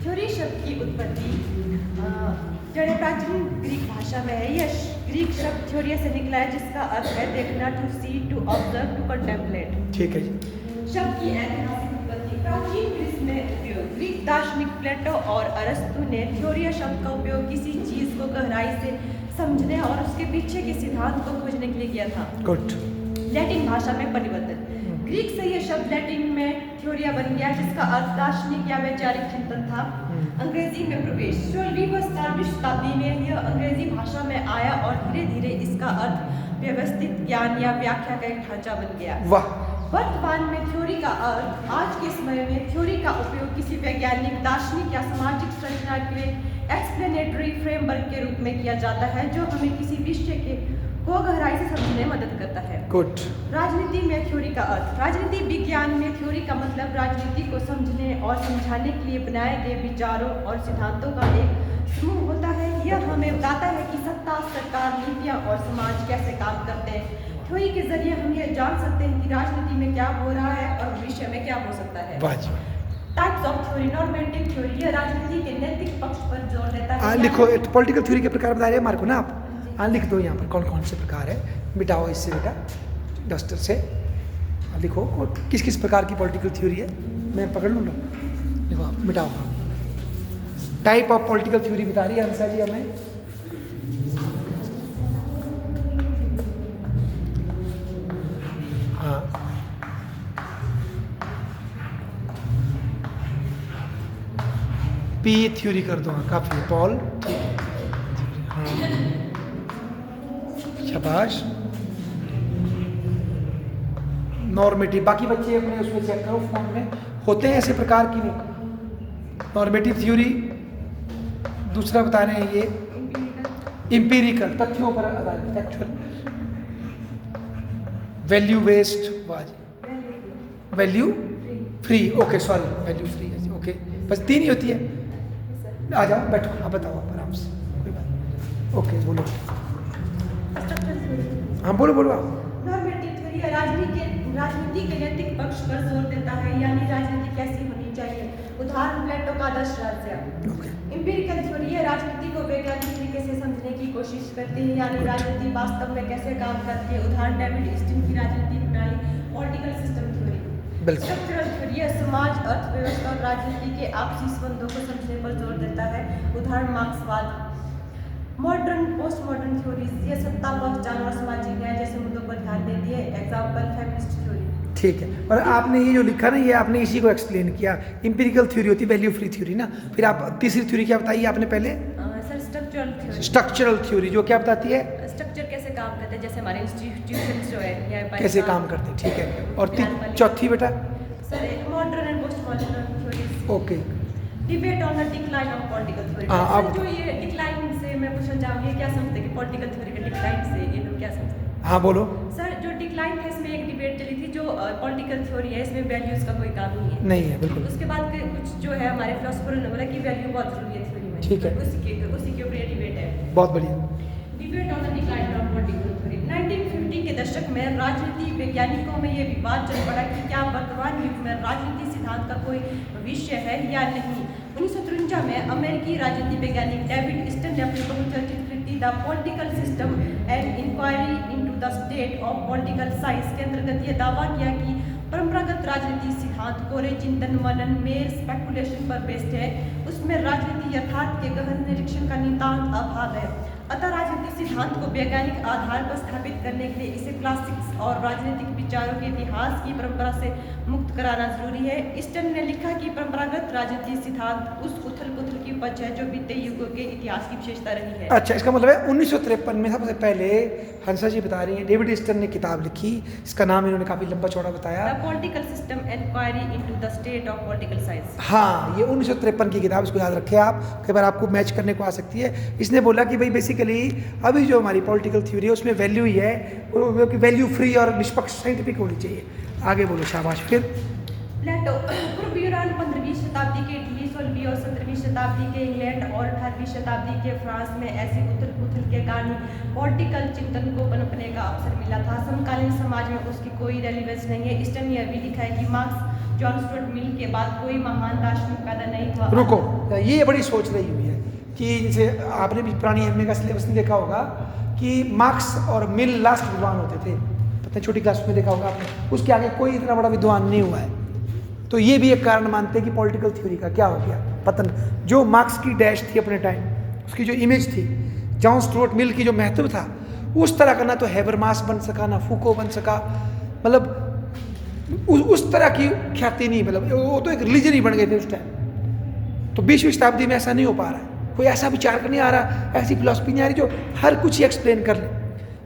Theory शब्द की उत्पत्ति जड़े प्राचीन ग्रीक भाषा में है। यह ग्रीक शब्द थ्योरिया से निकला है, जिसका अर्थ है देखना, to see, to observe, to contemplate. ठीक है जी। शब्द की ऐतिहासिक उत्पत्ति प्राचीन ग्रीस में उपयोग। ग्रीक दार्शनिक प्लेटो और अरस्तु ने थ्योरिया शब्द का उपयोग किसी चीज को गहराई से समझने और उसके पीछे के सिद्धांत को खोजने के लिए किया था। गुड। लैटिन भाषा में परिवर्तन। ग्रीक से यह शब्द लैटिन में थ्योरिया बन गया, जिसका अर्थ दार्शनिक या वैचारिक चिंतन था। अंग्रेजी में प्रवेश। 16वीं व 17वीं शताब्दी में यह अंग्रेजी भाषा में आया और धीरे धीरे इसका अर्थ व्यवस्थित ज्ञान या व्याख्या का एक ढांचा बन गया। वाह। वर्तमान में थ्योरी का अर्थ आज के समय में थ्योरी का उपयोग किसी वैज्ञानिक, दार्शनिक या सामाजिक संरचना के एक्सप्लेनेटरी फ्रेमवर्क के रूप में किया जाता है, जो हमें किसी विषय के को गहराई से समझने में मदद करता है। गुड। राजनीति में थ्योरी का अर्थ। राजनीति विज्ञान में थ्योरी का मतलब राजनीति को समझने और समझाने के लिए बनाए गए विचारों और सिद्धांतों का एक समूह होता है। यह हमें बताता है कि सत्ता, सरकार, नीतियाँ और समाज कैसे काम करते हैं। थ्योरी के जरिए हम यह जान सकते हैं कि राजनीति में क्या हो रहा है और भविष्य में क्या हो सकता है। Types of theory. Normative theory यह राजनीति के नैतिक पक्ष पर जोर देता है। लिखो पॉलिटिकल थ्योरी के प्रकार बता रहे हैं मार्को ना आप। हाँ लिख दो यहाँ पर कौन कौन से प्रकार है। मिटाओ इससे बेटा डस्टर से लिखो किस किस प्रकार की पॉलिटिकल थ्योरी है। मैं पकड़ लूँगा। देखो आप मिटाओ। टाइप ऑफ पॉलिटिकल थ्योरी बता रही है हंसा जी हमें। हाँ पी थ्योरी कर दो। हाँ काफ़ी है पॉल। ठीक है हाँ शाबाश। नॉर्मेटिव बाकी बच्चे अपने उसमें चेक करो फोन में होते हैं ऐसे प्रकार की नहीं। नॉर्मेटिव थ्योरी दूसरा बता रहे हैं ये इंपीरिकल तथ्यों पर आधारित factual. Value based value free okay sorry value free okay बस 3 ही होती है। आ जाओ बैठो आप बताओ आप आराम से कोई बात नहीं। ओके बोलो। हाँ बोलो बोलो आप। नॉर्मेटिव थ्योरी राजनीति के नैतिक पक्ष पर जोर देता है, यानी राजनीति कैसी होनी चाहिए। उदाहरण प्लेटो का 10 राज्य। इंपीरिकल थ्योरी है राजनीति को वैज्ञानिक तरीके से समझने की कोशिश करती है, यानी राजनीति वास्तव में कैसे काम करती है। उदाहरण डेविड स्टीन की राजनीति प्रणाली political system theory. Structural theory है समाज, अर्थव्यवस्था और राजनीति के आपसी संबंधों को समझने पर जोर देता है। उदाहरण मार्क्सवाद। मॉडर्न पोस्ट मॉडर्न थ्योरीज ये सत्ता, पहचान और सामाजिक न्याय जैसे मुद्दों पर ध्यान देती है। Example feminist theory. ठीक है और आपने ये जो लिखा ना ये आपने इसी को एक्सप्लेन किया। इंपीरिकल थ्योरी होती है वैल्यू फ्री थ्योरी ना। फिर आप तीसरी थ्योरी क्या बताइए आपने पहले। Sir structural theory. Structural theory जो क्या बताती है स्ट्रक्चर कैसे काम करते हैं, जैसे हमारे इंस्टीट्यूशंस जो है कैसे काम करते हैं। ठीक है और चौथी बेटा sir modern and post modern theories. Okay. Debate on the decline of political theory. अब जो ये डिक्लाइन से मैं पूछना चाहूँगी क्या समझते हैं कि पॉलिटिकल थ्योरी के डिक्लाइन से ये लोग क्या समझते हैं। हाँ बोलो। सर जो डिक्लाइन है इसमें एक डिबेट चली थी, जो पॉलिटिकल थ्योरी है इसमें वैल्यूज का कोई काम नहीं है। नहीं है बिल्कुल। उसके बाद के कुछ जो है हमारे फिलोसोफर ने बोला कि वैल्यू बहुत जरूरी है थ्योरी में। ठीक है उसी के ऊपर ये डिबेट है। बहुत बढ़िया। Debate on the decline of political theory. 1950 के दशक में राजनीति वैज्ञानिकों में ये विवाद चल पड़ा कि क्या वर्तमान युग में राजनीति सिद्धांत का कोई भविष्य है या नहीं। 1953 में अमेरिकी राजनीति वैज्ञानिक डेविड स्टन ने अपनी बहुचर्चित कृति the political system and inquiry into the state of political science के अंतर्गत यह दावा किया कि परंपरागत राजनीति सिद्धांत कोरे चिंतन मनन में स्पेकुलेशन पर बेस्ड है। उसमें राजनीति यथार्थ के गहन निरीक्षण का नितांत अभाव है। अतः राजनीतिक सिद्धांत को वैज्ञानिक आधार पर स्थापित करने के लिए इसे क्लासिक्स और राजनीतिक विचारों के इतिहास की परंपरा से मुक्त कराना जरूरी है। स्टन ने लिखा कि परंपरागत राजनीतिक सिद्धांत उस उथल पुथल की उपज है जो बीते युगों के इतिहास की विशेषता रही है। अच्छा इसका मतलब है 1953 में सबसे पहले हंसा जी बता रही हैं डेविड स्टन ने किताब लिखी। इसका नाम इन्होंने काफी लंबा चौड़ा बताया, the political system inquiry into the state of political science. हाँ ये 1953 की किताब, इसको याद रखें आप, कई बार आपको मैच करने को आ सकती है। इसने बोला कि भाई बेसिकली अभी जो हमारी पॉलिटिकल थ्योरी है उसमें वैल्यू ही है, वैल्यू फ्री और निष्पक्ष साइंटिफिक होनी चाहिए। आगे बोलो शाबाश। फिर प्लेटो पूर्व यूनान 15वीं शताब्दी के इटली, 16वीं और 17वीं शताब्दी के इंग्लैंड और 18वीं शताब्दी के फ्रांस में ऐसी उथल पुथल के कारण पॉलिटिकल चिंतन को पनपने का अवसर मिला था। समकालीन समाज में उसकी कोई रेलिवेंस नहीं है। स्टन ने यह भी लिखा है कि मार्क्स जॉन स्टुअर्ट मिल के बाद कोई महान दार्शनिक पैदा नहीं हुआ। रुको, ये बड़ी सोच रही हुई है कि जैसे आपने भी पुरानी एमए का सिलेबस में देखा होगा कि मार्क्स और मिल लास्ट विद्वान होते थे, पता है छोटी क्लास में देखा होगा आपने, उसके आगे कोई इतना बड़ा विद्वान नहीं हुआ है। तो ये भी एक कारण मानते हैं कि पॉलिटिकल थ्योरी का क्या हो गया पतन। जो मार्क्स की डैश थी अपने टाइम, उसकी जो इमेज थी, जॉन स्टुअर्ट मिल की जो महत्व था, उस तरह का ना तो हैबरमास बन सका ना फूको बन सका, मतलब उस तरह की ख्याति नहीं, मतलब वो तो एक रिलीजन ही बन गए थे उस टाइम। तो 20वीं शताब्दी में ऐसा नहीं हो पा रहा है, कोई ऐसा विचार नहीं आ रहा, ऐसी फिलॉसफी नहीं आ रही जो हर कुछ ही एक्सप्लेन कर ले।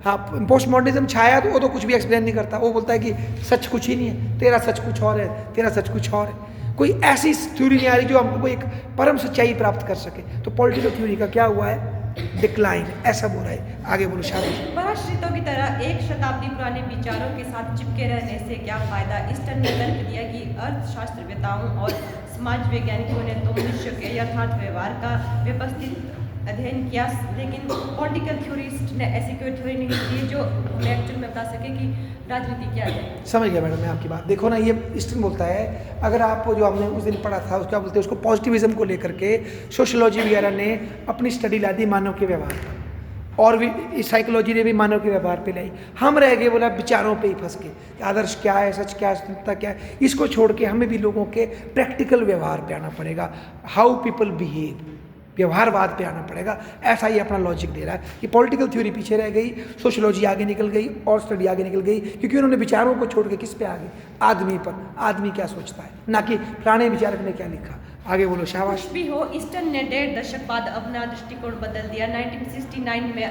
हाँ, पोस्ट मॉडर्निज्म छाया तो वो तो कुछ भी एक्सप्लेन नहीं करता, वो बोलता है कि सच कुछ ही नहीं है, तेरा सच कुछ और है, तेरा सच कुछ और है। कोई ऐसी थ्योरी नहीं आ रही जो हमको एक परम सच्चाई प्राप्त कर सके। तो पॉलिटिकल थ्योरी का क्या हुआ है, डिक्लाइन, ऐसा बोल रहा है। आगे बोलो शाबाश। पराश्रितों की तरह एक शताब्दी पुराने विचारों के साथ चिपके रहने से क्या फायदा। ईस्टर्न ने तर्क दिया कि अर्थशास्त्रवेताओं और समाज वैज्ञानिकों ने तो मनुष्य के यथार्थ व्यवहार का व्यवस्थित अध्ययन किया, लेकिन पॉलिटिकल थ्योरिस्ट ने ऐसी कोई थ्योरी नहीं दी जो हमें एक्चुअल में बता सके कि राजनीति क्या है। समझ गया मैडम मैं आपकी बात। देखो ना, ये ईस्टर्न बोलता है, अगर आप जो हमने उस दिन पढ़ा था उसका बोलते हैं, उसको पॉजिटिविज्म को लेकर के सोशियोलॉजी वगैरह ने अपनी स्टडी ला दी मानव के व्यवहार पर, और भी साइकोलॉजी ने भी मानव के व्यवहार पे लाई। हम रह गए बोला विचारों पे ही फंस के, आदर्श क्या है, सच क्या है, स्वतंत्रता क्या है। इसको छोड़ के हमें भी लोगों के प्रैक्टिकल व्यवहार पे आना पड़ेगा, हाउ पीपल बिहेव, व्यवहारवाद पे आना पड़ेगा। ऐसा ही अपना लॉजिक दे रहा है कि पॉलिटिकल थ्योरी पीछे रह गई, सोशियोलॉजी आगे निकल गई और स्टडी आगे निकल गई, क्योंकि उन्होंने विचारों को छोड़ के किस पे आ गए, आदमी पर, आदमी क्या सोचता है, ना कि पुराने विचारक ने क्या लिखा। आगे बोलो शाबाश। कुछ भी हो, ईस्टर्न ने 1.5 दशक बाद अपना दृष्टिकोण बदल दिया। 1969 में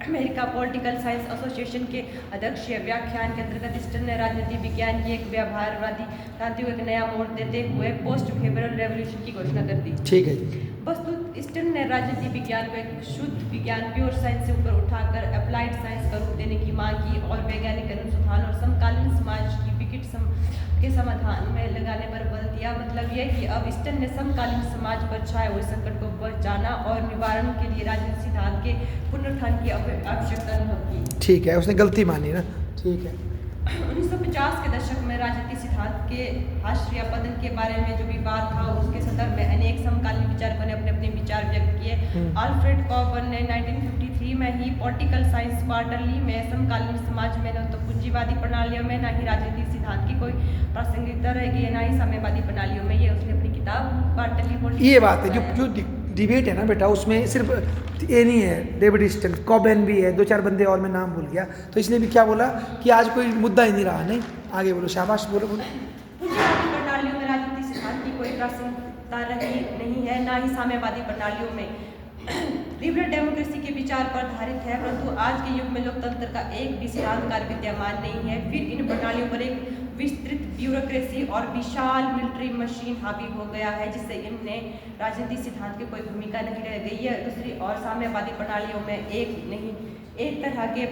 अमेरिका पॉलिटिकल साइंस एसोसिएशन के अध्यक्षीय व्याख्यान के अंतर्गत ईस्टर्न ने राजनीति विज्ञान की एक व्यवहारवादी क्रांति को एक नया मोड़ देते हुए पोस्ट फेब्रुअरी रेवोल्यूशन की घोषणा कर दी। ठीक है जी। वस्तुत ईस्टर्न ने राजनीति विज्ञान को एक शुद्ध विज्ञान, प्योर साइंस से ऊपर उठाकर अप्लाइड साइंस का रूप देने की मांग की और वैज्ञानिक अनुसंधान और समकालीन समाज की विकट के समाधान में लगाने पर बल दिया। मतलब यह कि अब ईस्टर्न ने समकालीन समाज पर छाए हुए संकट को पहचाना और निवारण के लिए राजनीतिक सिद्धांत के पुनरुत्थान की आवश्यकता अनुभव की। ठीक है, उसने गलती मानी ना, ठीक है। 1950 के दशक में राजनीतिक सिद्धांत के हाशिया पतन के बारे में जो विवाद था, उसके संदर्भ में अनेक समकालीन विचारकों ने अपने अपने विचार व्यक्त किए। अल्फ्रेड कॉबर्न ने 1953 में ही पॉलिटिकल साइंस क्वार्टरली में समकालीन समाज में न तो पूंजीवादी प्रणालियों में, न ही राजनीतिक सिद्धांत की कोई प्रासंगिकता रहेगी, न ही साम्यवादी प्रणालियों में, ये उसने अपनी किताब क्वार्टरली। ये बात है जो डिबेट है ना बेटा, उसमें सिर्फ ये नहीं है, डेविड ईस्टन, कॉबेन भी है, 2-4 बंदे और मैं नाम भूल गया, तो इसने भी क्या बोला कि आज कोई मुद्दा ही नहीं रहा। नहीं, आगे बोलो शाबाश, बोलो बोलो। पूंजीवादी प्रणालियों में राजनीतिक सिद्धांत की कोई प्रासंगिकता रही नहीं है, ना ही साम्यवादी प्रणालियों में। लिबरल डेमोक्रेसी के विचार पर आधारित है, परंतु आज के युग में लोकतंत्र का एक भी सिद्धांतकार विद्यमान नहीं है। फिर इन प्रणालियों पर एक विस्तृत ब्यूरोक्रेसी और विशाल मिलिट्री मशीन हावी हो गया है, जिससे इनमें राजनीतिक सिद्धांत की कोई भूमिका नहीं रह गई है। दूसरी और साम्यवादी प्रणालियों में एक तरह के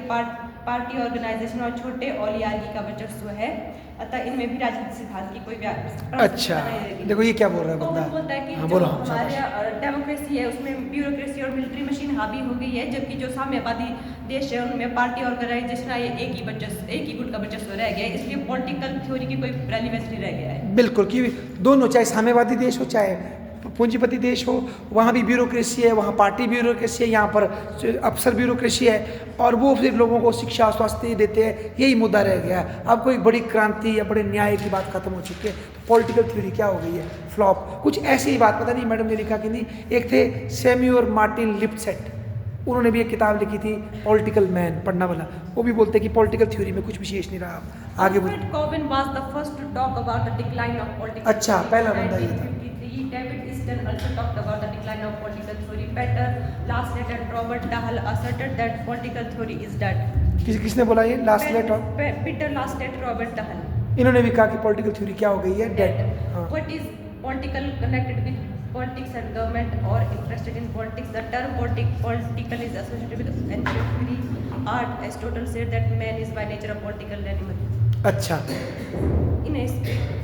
पार्टी ऑर्गेनाइजेशन और छोटे ओलिगार्की का वर्चस्व है, अतः इनमें भी राजनीतिक सिद्धांत की कोई अच्छा देखो ये क्या बोल रहा है बंदा। वो बोलता है कि जो हमारे डेमोक्रेसी है उसमें ब्यूरोक्रेसी और मिलिट्री मशीन हावी हो गई है, जबकि जो साम्यवादी देश है उनमें पार्टी ऑर्गेनाइजेशन एक ही गुट का वर्चस्व रह गया है, इसलिए पॉलिटिकल थ्योरी की कोई रेलेवेंस नहीं रह गया है। बिल्कुल, कि दोनों, चाहे साम्यवादी देश हो चाहे पूंजीपति देश हो, वहाँ भी ब्यूरोक्रेसी है, वहाँ पार्टी ब्यूरोक्रेसी है, यहाँ पर अफसर ब्यूरोक्रेसी है, और वो फिर लोगों को शिक्षा स्वास्थ्य देते हैं, यही मुद्दा रह गया है। अब कोई बड़ी क्रांति या बड़े न्याय की बात खत्म हो चुकी है, तो पॉलिटिकल थ्योरी क्या हो गई है, फ्लॉप। कुछ ऐसी ही बात, पता नहीं मैडम ने लिखा कि नहीं, एक थे सैम्यूअल मार्टिन लिप्सेट, उन्होंने भी एक किताब लिखी थी पॉलिटिकल मैन, पढ़ना वाला, वो भी बोलते हैं कि पॉलिटिकल थ्योरी में कुछ विशेष नहीं रहा। आगे Cobban was the first to talk about the decline of political. अच्छा, पहला बंदा ये था। David Easton also talked about the decline of political theory. Peter Laslet and Robert Dahl asserted that political theory is dead. किसने बोला ये? Laslet और Peter Laslet, Robert Dahl. इन्होंने भी कहा कि political theory क्या हो गई है? Dead. What is political connected with politics and government or interested in politics? The term political is associated with antiquity, art. Aristotle said that man is by nature a political animal. अच्छा. इन इस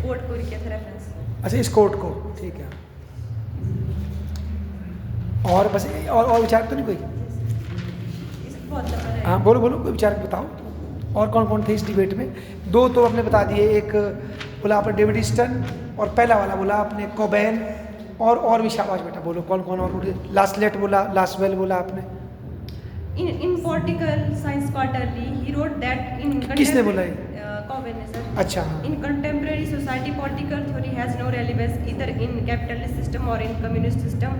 coat को क्या था reference? अच्छा, इस coat को, ठीक है। और बस और विचार तो नहीं कोई? हाँ बोलो बोलो, कोई विचार बताओ। और कौन कौन थे इस डिबेट में? 2 तो आपने बता दिए, एक बोला आपने डेविड ईस्टन, और पहला वाला बोला आपने कोबेन, और भी शाबाश बेटा बोलो कौन कौन और, लास्लेट बोला, लास्वेल बोला आपने। In political science quarterly, he wrote that in किसने बोला ये? Coben ने sir. अच्छा हाँ। In contemporary society, political theory has no relevance either in capitalist system or in communist system.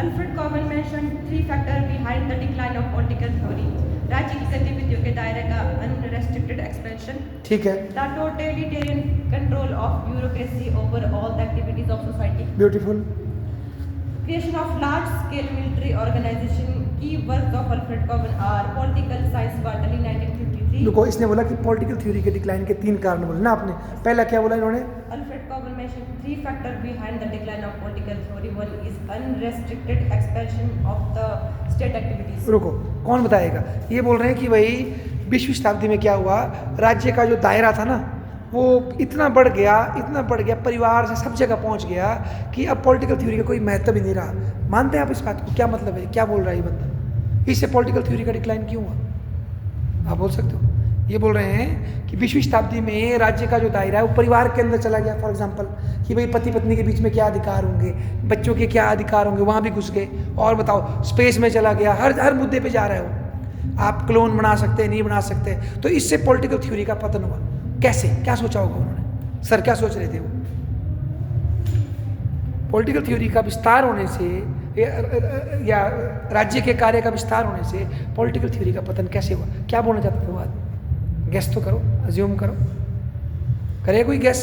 Alfred Coben mentioned 3 factors behind the decline of political theory. राज्य की गतिविधियों के दायरे का unrestricted expansion. ठीक है, The totalitarian control of bureaucracy over all the activities of society. Beautiful. Creation of large-scale military organization. Key works of Alfred Coben are Political Science Quarterly 1953. देखो इसने बोला कि पॉलिटिकल थ्योरी के डिक्लाइन के 3 कारण बोले ना आपने। पहला क्या बोला इन्होंने? Alfred Coben mentioned 3 factors behind the decline of political theory. One is unrestricted expansion of the state activities. रुको, कौन बताएगा? ये बोल रहे हैं कि भाई 20वीं शताब्दी में क्या हुआ, राज्य का जो दायरा था ना वो इतना बढ़ गया, परिवार से सब जगह पहुंच गया कि अब पॉलिटिकल थ्योरी का कोई महत्व ही नहीं रहा। मानते हैं आप इस बात को? क्या मतलब है, क्या बोल रहा है ये बंदा? इससे पॉलिटिकल थ्योरी का डिक्लाइन क्यों हुआ? आप बोल सकते हो? ये बोल रहे हैं कि 20वीं शताब्दी में राज्य का जो दायरा है वो परिवार के अंदर चला गया। फॉर एग्जाम्पल कि भाई पति पत्नी के बीच में क्या अधिकार होंगे, बच्चों के क्या अधिकार होंगे, वहाँ भी घुस गए। और बताओ, स्पेस में चला गया, हर मुद्दे पे जा रहे हो आप। क्लोन बना सकते हैं, नहीं बना सकते। तो इससे पॉलिटिकल थ्योरी का पतन हुआ। कैसे, क्या सोचा होगा उन्होंने? सर क्या सोच रहे थे वो? पॉलिटिकल थ्योरी का विस्तार होने से या राज्य के कार्य का विस्तार होने से पॉलिटिकल थ्योरी का पतन कैसे हुआ? क्या बोलना चाहते थे वो आदमी? गेस तो करो, अज्यूम करो, करे कोई गेस?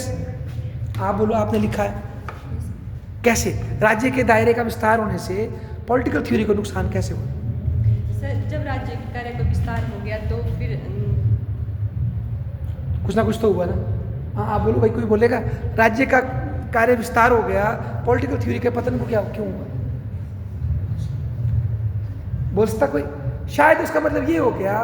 आप बोलो, आपने लिखा है। कैसे राज्य के दायरे का विस्तार होने से पॉलिटिकल थ्योरी को नुकसान कैसे हुआ? सर जब राज्य के कार्य का विस्तार हो गया तो फिर कुछ ना कुछ तो हुआ ना। हाँ आप बोलो भाई, कोई बोलेगा राज्य का कार्य विस्तार हो गया, पॉलिटिकल थ्योरी के पतन को क्या क्यों हुआ? बोल सकता कोई? शायद उसका मतलब ये हो गया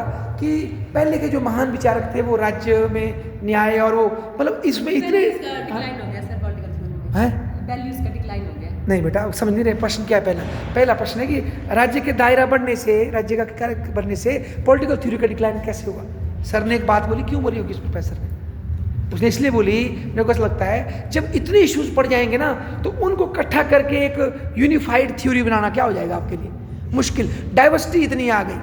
कि पहले के जो महान विचारक थे वो राज्य में न्याय और वो मतलब इसमें इतने डिक्लाइन हो गया सर पॉलिटिकल थ्योरी में। हैं? वैल्यूज का डिक्लाइन हो गया। नहीं बेटा समझ नहीं रहे। प्रश्न क्या है? पहला प्रश्न है कि राज्य के दायरा बढ़ने से, राज्य का कार्य बढ़ने से पॉलिटिकल थ्योरी का डिक्लाइन कैसे हुआ? सर ने एक बात बोली, क्यों बोली होगी इस प्रोफेसर ने? उसने इसलिए बोली, मेरे को ऐसा लगता है जब इतने इश्यूज पड़ जाएंगे ना तो उनको इकट्ठा करके एक यूनिफाइड थ्योरी बनाना क्या हो जाएगा आपके लिए? मुश्किल। डाइवर्सिटी इतनी आ गई,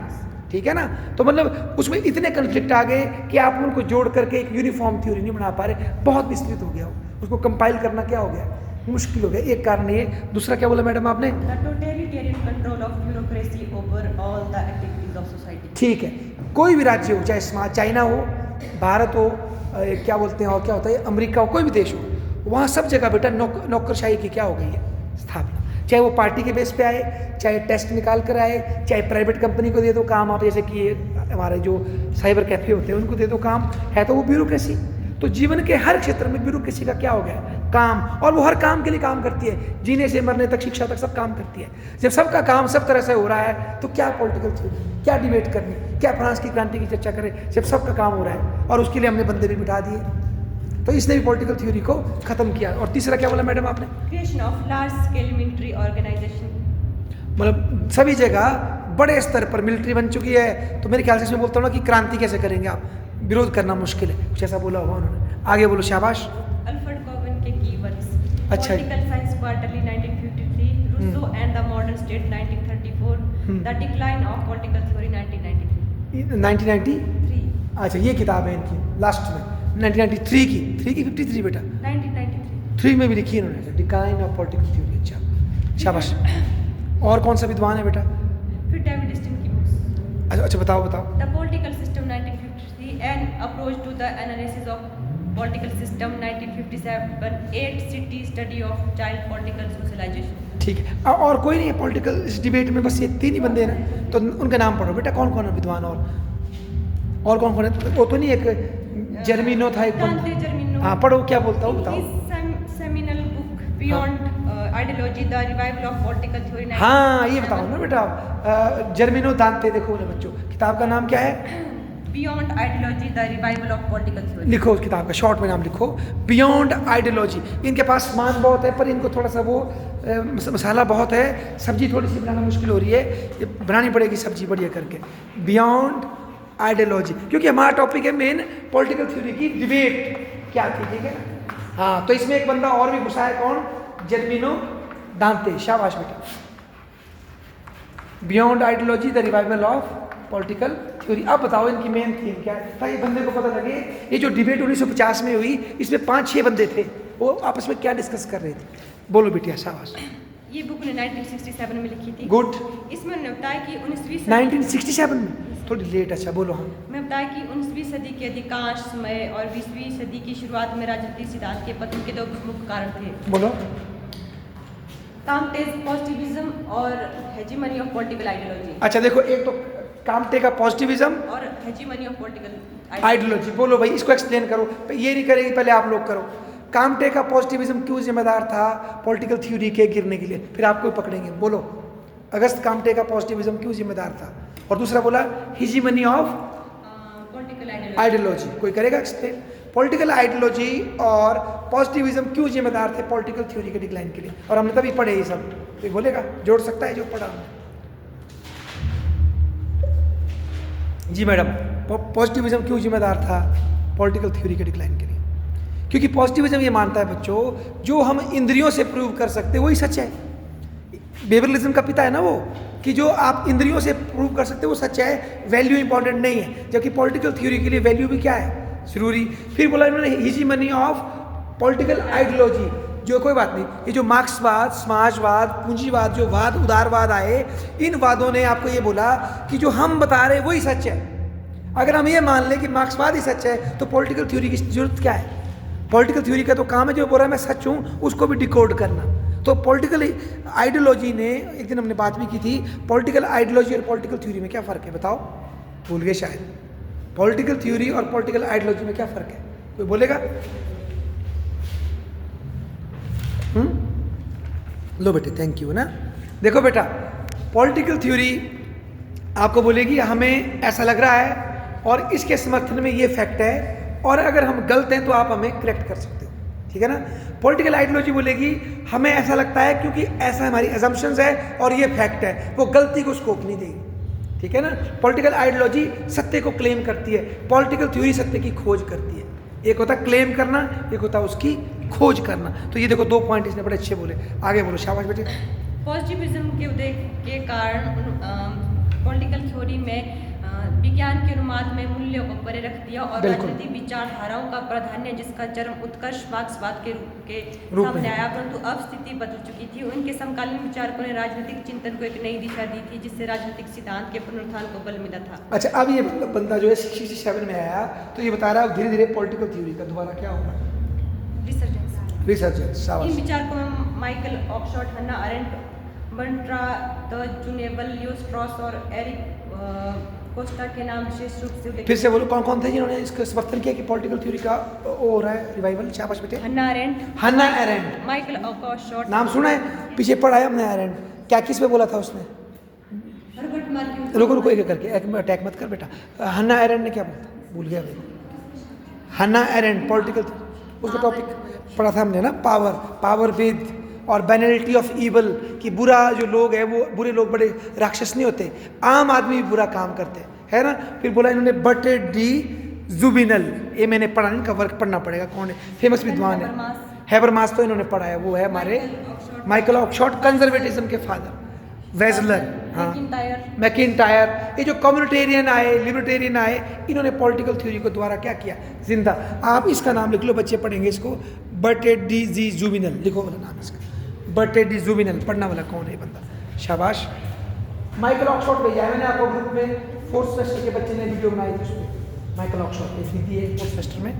ठीक है ना? तो मतलब उसमें इतने कन्फ्लिक्ट आ गए कि आप उनको जोड़ करके एक यूनिफॉर्म थ्योरी नहीं बना पा रहे। बहुत विस्तृत हो गया वो, उसको कंपाइल करना क्या हो गया? मुश्किल हो गया। एक कारण ये। दूसरा क्या बोला मैडम आपने? The totalitarian control of bureaucracy over all the activities of society. ठीक है, कोई भी राज्य हो, चाहे चाइना हो, भारत हो, क्या बोलते हैं और क्या होता है, अमेरिका हो, कोई भी देश हो, वहाँ सब जगह बेटा नौकरशाही की क्या हो गई है? स्थापना। चाहे वो पार्टी के बेस पे आए, चाहे टेस्ट निकाल कर आए, चाहे प्राइवेट कंपनी को दे दो काम, आप जैसे कि हमारे जो साइबर कैफे होते हैं उनको दे दो काम, है तो वो ब्यूरोक्रेसी। तो जीवन के हर क्षेत्र में ब्यूरोक्रेसी का क्या हो गया? काम। और वो हर काम के लिए काम करती है, जीने से मरने तक, शिक्षा तक सब काम करती है। जब सबका काम सब तरह से हो रहा है तो क्या पॉलिटिकल थ्योरी, क्या डिबेट करनी, क्या फ्रांस की क्रांति की चर्चा करें जब सबका काम हो रहा है? और उसके लिए हमने बंदे भी बिठा दिए। तो इसने भी पॉलिटिकल थ्योरी को खत्म किया। और तीसरा क्या बोला मैडम आपने? Creation of large scale military organisation. मतलब सभी जगह बड़े स्तर पर मिलिट्री बन चुकी है। तो मेरे ख्याल से इसमें बोलता हूँ ना कि क्रांति कैसे करेंगे आप, विरोध करना मुश्किल है, कुछ ऐसा बोला होगा उन्होंने। आगे बोलो, शाबाश। अल्फ्रेड कोवन के की वर्क्स, अच्छा। Political science quarterly 1953, Rousseau and the modern state 1934, the decline of political theory 1993। 1993। अच्छा, ये किताब है इनकी लास्ट में 1993 की। 53 बेटा 1993। 3 में भी लिखी है उन्होंने, डिक्लाइन ऑफ पॉलिटिकल थ्योरी। अच्छा शाबाश। और कौन सा विद्वान है बेटा? फिर डेविड ईस्टन की बुक्स। अच्छा बताओ। The political system 1953 and approach to the analysis of political system 1957, 8 city study of child political socialisation. ठीक है। और कोई नहीं है पॉलिटिकल इस डिबेट में, बस ये 3 ही बंदे हैं ना, तो उनके नाम पढ़ो बेटा। कौन कौन है विद्वान? और कौन कौन है? वो तो नहीं, एक जर्मिनो था, एक हाँ पढ़ो, क्या बोलता हूँ बताओ। Seminal book beyond ideology the revival of political theory. हाँ ये बताओ ना बेटा, जर्मिनो दांते। देखो ना बच्चों, किताब का नाम क्या है? Beyond ideology the revival of political theory. लिखो उस किताब का शॉर्ट में नाम लिखो, बियॉन्ड आइडियोलॉजी। इनके पास सामान बहुत है पर इनको थोड़ा सा वो मसाला बहुत है, सब्जी थोड़ी सी बनाना मुश्किल हो रही है, ये बनानी पड़ेगी सब्जी बढ़िया करके। बियॉन्ड आइडियोलॉजी, क्योंकि हमारा टॉपिक है मेन पॉलिटिकल थ्योरी की डिबेट क्या थी, ठीक है ना। हाँ, तो इसमें एक बंदा और भी घुसा है, कौन? जर्मिनो दांते। शाबाश बेटा। Beyond ideology the revival of political theory. अब बताओ इनकी मेन थीम क्या है, ताकि बंदे को पता लगे। ये जो डिबेट 1950 में हुई, इसमें 5-6 बंदे थे, वो आपस में क्या डिस्कस कर रहे थे। बोलो बेटिया, शाबाश। ये बुक ने 1967 में लिखी थी। गुड। इसमें उन्होंने बताया कि 1967 में, थोड़ी लेट। अच्छा बोलो। हाँ, मैं बताया कि 19वीं सदी के अधिकांश समय और 20वीं सदी की शुरुआत में राजनीतिक सिद्धांत के पतन के 2 मुख्य कारण थे। बोलो। कांटेज पॉजिटिविज्म और हेजीमनी ऑफ पॉलिटिकल आइडियोलॉजी। अच्छा देखो, एक तो कांटे का पॉजिटिविज्म और हेजीमनी ऑफ पॉलिटिकल आइडियोलॉजी। बोलो भाई, इसको एक्सप्लेन करो। ये नहीं करेगी, पहले आप लोग करो। कांटे का पॉजिटिविज्म क्यों जिम्मेदार था पॉलिटिकल थ्योरी के गिरने के लिए, फिर आपको ही पकड़ेंगे। बोलो, अगस्त कांटे का पॉजिटिविज्म क्यों जिम्मेदार था? और दूसरा बोला हेजीमनी ऑफ पॉलिटिकल आइडियोलॉजी। कोई करेगा एक्सप्लेन? पॉलिटिकल आइडियोलॉजी और पॉजिटिविज्म क्यों जिम्मेदार थे पॉलिटिकल थ्योरी के डिक्लाइन के लिए? और हमने तभी पढ़े ये सब। कोई बोलेगा, जोड़ सकता है जो पढ़ा हमने? जी मैडम, पॉजिटिविज्म क्यों जिम्मेदार था पॉलिटिकल थ्योरी के डिक्लाइन के लिए? क्योंकि पॉजिटिविज्म ये मानता है बच्चों, जो हम इंद्रियों से प्रूव कर सकते वही सच है। बेवरलिज्म का पिता है ना वो, कि जो आप इंद्रियों से प्रूव कर सकते वो सच है, वैल्यू इंपॉर्टेंट नहीं है। जबकि पॉलिटिकल थ्योरी के लिए वैल्यू भी क्या है, जरूरी। फिर बोला इन्होंने हेजीमनी ऑफ पॉलिटिकल आइडियोलॉजी। जो कोई बात नहीं, ये जो मार्क्सवाद, समाजवाद, पूंजीवाद, जो वाद, उदारवाद आए, इन वादों ने आपको ये बोला कि जो हम बता रहे वही सच है। अगर हम ये मान लें कि मार्क्सवाद ही सच है, तो पॉलिटिकल थ्योरी की जरूरत क्या है? पॉलिटिकल थ्योरी का तो काम है जो बोल रहा है मैं सच हूँ, उसको भी डिकोड करना। तो पॉलिटिकल आइडियोलॉजी ने, एक दिन हमने बात भी की थी, पॉलिटिकल आइडियोलॉजी और पॉलिटिकल थ्योरी में क्या फ़र्क है बताओ? भूल गए शायद। पॉलिटिकल थ्योरी और पॉलिटिकल आइडियोलॉजी में क्या फ़र्क है, कोई बोलेगा? लो बेटे, थैंक यू ना। देखो बेटा, पॉलिटिकल थ्योरी आपको बोलेगी हमें ऐसा लग रहा है और इसके समर्थन में ये फैक्ट है, और अगर हम गलत हैं तो आप हमें करेक्ट कर सकते हो, ठीक है ना। पॉलिटिकल आइडियोलॉजी बोलेगी हमें ऐसा लगता है क्योंकि ऐसा हमारी अजम्पशंस है और ये फैक्ट है, वो गलती को स्कोप नहीं देगी, ठीक है ना। पॉलिटिकल आइडियोलॉजी सत्य को क्लेम करती है, पॉलिटिकल थ्योरी सत्य की खोज करती है। एक होता है क्लेम करना, एक होता है उसकी खोज करना। तो ये देखो 2 पॉइंट इसने बड़े अच्छे बोले। आगे बोलो, शाबाश बेटे। पॉजिटिविज्म के उदय के कारण पॉलिटिकल थ्योरी में विज्ञान के अनुवाद में मूल्यों को परे रख दिया और राजनीतिक विचारधाराओं का प्राधान्य, जिसका चरम उत्कर्ष मार्क्सवाद के रूप सामने आया। परंतु अब स्थिति बदल चुकी थी। उनके समकालीन विचारकों ने राजनीतिक चिंतन को एक नई दिशा दी थी, जिससे राजनीतिक सिद्धांत के पुनरुत्थान को बल मिला था। अच्छा, अब ये बंदा जो है 67 में आया, तो ये बता रहा है धीरे धीरे पॉलिटिकल थ्योरी का दोबारा क्या होगा? रिसर्जेंस। इन विचारकों में Michael Oxford, Hannah Arendt, Bertrand de Jouvenel, Leo Strauss और एरिक कोस्टा के नाम विशेष रूप से उल्लेखित। फिर से बोलो, कौन कौन थे जिन्होंने इसका समर्थन किया कि पॉलिटिकल थ्योरी का वो हो रहा है रिवाइवल? शाबाश बेटे। हन्ना अरेंट, माइकल ऑक्सफोर्ड। नाम सुना है, पीछे पढ़ा है हमने अरेंट। क्या किस पे बोला था उसने? Herbert Marcus. रुको एक करके, अटैक मत कर बेटा। हन्ना अरेंट ने क्या बोला था? भूल गया भाई। हन्ना अरेंट पॉलिटिकल, उसका टॉपिक पढ़ा था हमने ना, पावर विद और बेनिलिटी ऑफ ईवल, कि बुरा जो लोग है वो, बुरे लोग बड़े राक्षस नहीं होते, आम आदमी भी बुरा काम करते है ना। फिर बोला इन्होंने बर्ट्रांड डी जुबिनल, ये मैंने पढ़ा नहीं, इनका वर्क पढ़ना पड़ेगा। कौन है? फेमस विद्वान है। हैबरमास तो इन्होंने पढ़ा है, वो है हमारे माइकल ऑक्सफोर्ड, कंजर्वेटिज्म के फादर। वेजलर, हाँ, मैकिंटायर, ये जो कम्युनिटेरियन आए, लिबर्टेरियन आए, इन्होंने पॉलिटिकल थ्योरी को द्वारा क्या किया? जिंदा। आप इसका नाम लिख लो, बच्चे पढ़ेंगे इसको। बर्ट्रांड डी जी जुबिनल, लिखो वाला नाम इसका, बर्ट्रांड डी जुबिनल। पढ़ना वाला कौन है बंदा? शाबाश। माइकल ऑक्सफोर्ड भेजा है मैंने आपको ग्रुप में, 4th सेमेस्टर के बच्चे ने वीडियो बनाई थी उसमें। माइकल ऑक्सफोर्ड एक दीदी है 4th सेमेस्टर में।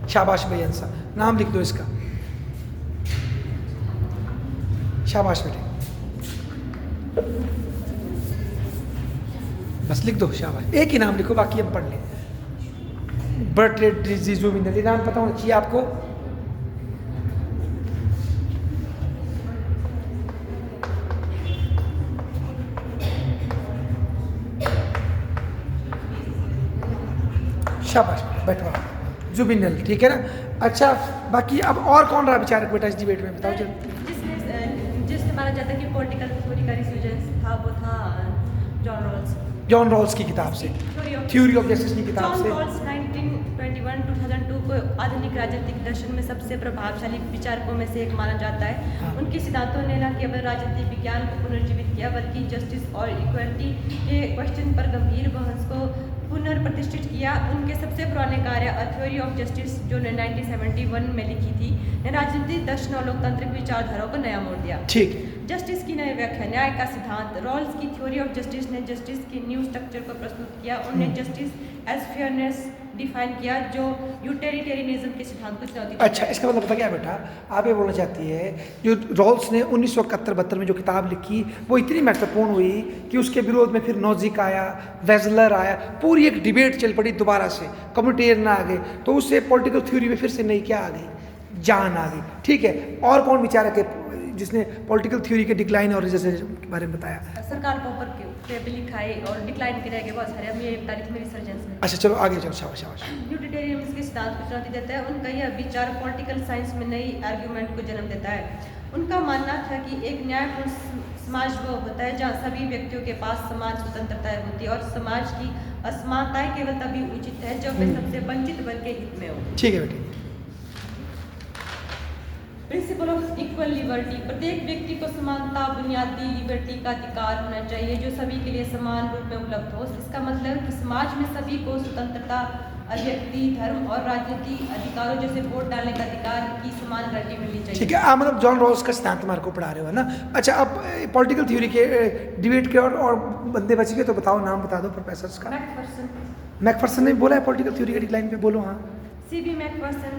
शाबाश भैया, सा नाम लिख दो इसका। शाबाश बेटे, बस लिख दो, शाबाश। एक ही नाम लिखो, बाकी हम पढ़ लें। बर्ट्रांड डी जुबिनल, ये नाम पता होना चाहिए आपको। शाबाश, बैठो जुबिनल, ठीक है ना। अच्छा, बाकी अब और कौन रहा विचारक बेटा इस डिबेट में, बताओ जिसने माना जाता है कि पॉलिटिकल थ्योरी का रिसर्जेंस था, वो था जॉन रॉल्स। जॉन रॉल्स की किताब से, थ्योरी ऑफ जस्टिस की किताब जॉन से। रॉल्स 1921-2002 को आधुनिक राजनीतिक दर्शन में सबसे प्रभावशाली विचारकों में से एक माना जाता है। हाँ। उनके सिद्धांतों ने न केवल राजनीतिक विज्ञान को पुनर्जीवित किया बल्कि जस्टिस और इक्वलिटी के क्वेश्चन पर गंभीर बहस को पुनर्प्रतिष्ठित किया। उनके सबसे पुराने कार्य अ थ्योरी ऑफ जस्टिस जो ने 1971 में लिखी थी, ने राजनीतिक दर्शन और लोकतांत्रिक विचारधाराओं को नया मोड़ दिया। ठीक है, जस्टिस की नई व्याख्या, न्याय का सिद्धांत। रॉल्स की थ्योरी ऑफ जस्टिस ने जस्टिस की न्यू स्ट्रक्चर को प्रस्तुत किया। उन्होंने जस्टिस एज फेयरनेस डिफाइन किया जो यूटिलिटेरियनिज्म के सिद्धांत को चुनौती देता अच्छा, है। इसका मतलब पता क्या है बेटा, आप ये बोलना चाहती है जो रॉल्स ने 1971-72 में जो किताब लिखी वो इतनी महत्वपूर्ण हुई कि उसके विरोध में फिर नोजिक आया, वेजलर आया, पूरी एक डिबेट चल पड़ी दोबारा से, कम्युनिटेरियन आ गए, तो उससे पॉलिटिकल थ्योरी में फिर से नई क्या आ गई, जान आ गई। ठीक है, और कौन विचारक है जिसने पॉलिटिकल थ्योरी के डिक्लाइन और रिजेशन के बारे में बताया? सरकार पॉपर के पे लिखा है और डिक्लाइन के रह गए बहुत सारे। हम ये तारीख में रिसर्जेंस में अच्छा चलो आगे चलो, शाबाश शाबाश। यूटिलिटेरियनिज्म के सिद्धांत को चुनौती देता है। उनका यह विचार पॉलिटिकल साइंस में नई आर्ग्यूमेंट को जन्म देता है। उनका मानना था कि एक न्यायपूर्ण समाज वो होता है जहाँ सभी व्यक्तियों के पास समान स्वतंत्रता होती है और समाज की असमानताएं केवल तभी उचित है जब वे सबसे वंचित वर्ग के हित में हो। ठीक है बेटी। प्रिंसिपल ऑफ इक्वल लिबर्टी, प्रत्येक व्यक्ति को समानता बुनियादी लिबर्टी का अधिकार होना चाहिए जो सभी के लिए समान रूप में उपलब्ध हो। इसका मतलब है कि समाज में सभी को स्वतंत्रता, अभिव्यक्ति, धर्म और राजनीति अधिकारों जैसे वोट डालने का अधिकार की समान गारंटी मिलनी चाहिए। ठीक है, आप मतलब जॉन रॉल्स का सिद्धांत हमारे को पढ़ा रहे हो, है ना? अच्छा, अब पॉलिटिकल थ्योरी के डिबेट के और बंदे बच गए तो बताओ, नाम बता दो प्रोफेसर्स का। मैकफर्सन, मैकफर्सन ने बोला है पॉलिटिकल थ्योरी के डिक्लाइन पे, बोलो। हाँ, सीबी मैकफर्सन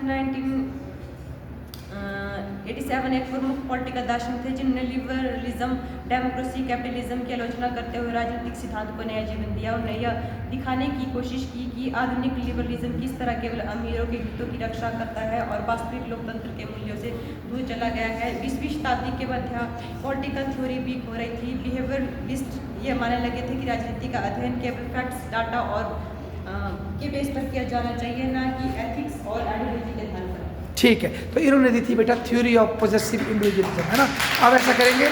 1987 एक प्रमुख पॉलिटिकल दार्शनिक थे जिन्होंने लिबरलिज्म, डेमोक्रेसी, कैपिटलिज्म की आलोचना करते हुए राजनीतिक सिद्धांत को नया जीवन दिया। उन्होंने यह दिखाने की कोशिश की कि आधुनिक लिबरलिज्म किस तरह केवल अमीरों के हितों की रक्षा करता है और वास्तविक लोकतंत्र के मूल्यों से दूर चला गया है। 20वीं शताब्दी के मध्य पॉलिटिकल थ्योरी वीक हो रही थी। बिहेवियरलिस्ट ये मानने लगे थे कि राजनीति का अध्ययन केवल फैक्ट्स, डाटा और के बेस पर किया जाना चाहिए, ना कि एथिक्स और आइडियोलॉजी के आधार पर। ठीक है, तो इन्होंने दी थी बेटा थ्योरी ऑफ पॉजिटिव इंडिविजुअलिज्म, है ना? अब ऐसा करेंगे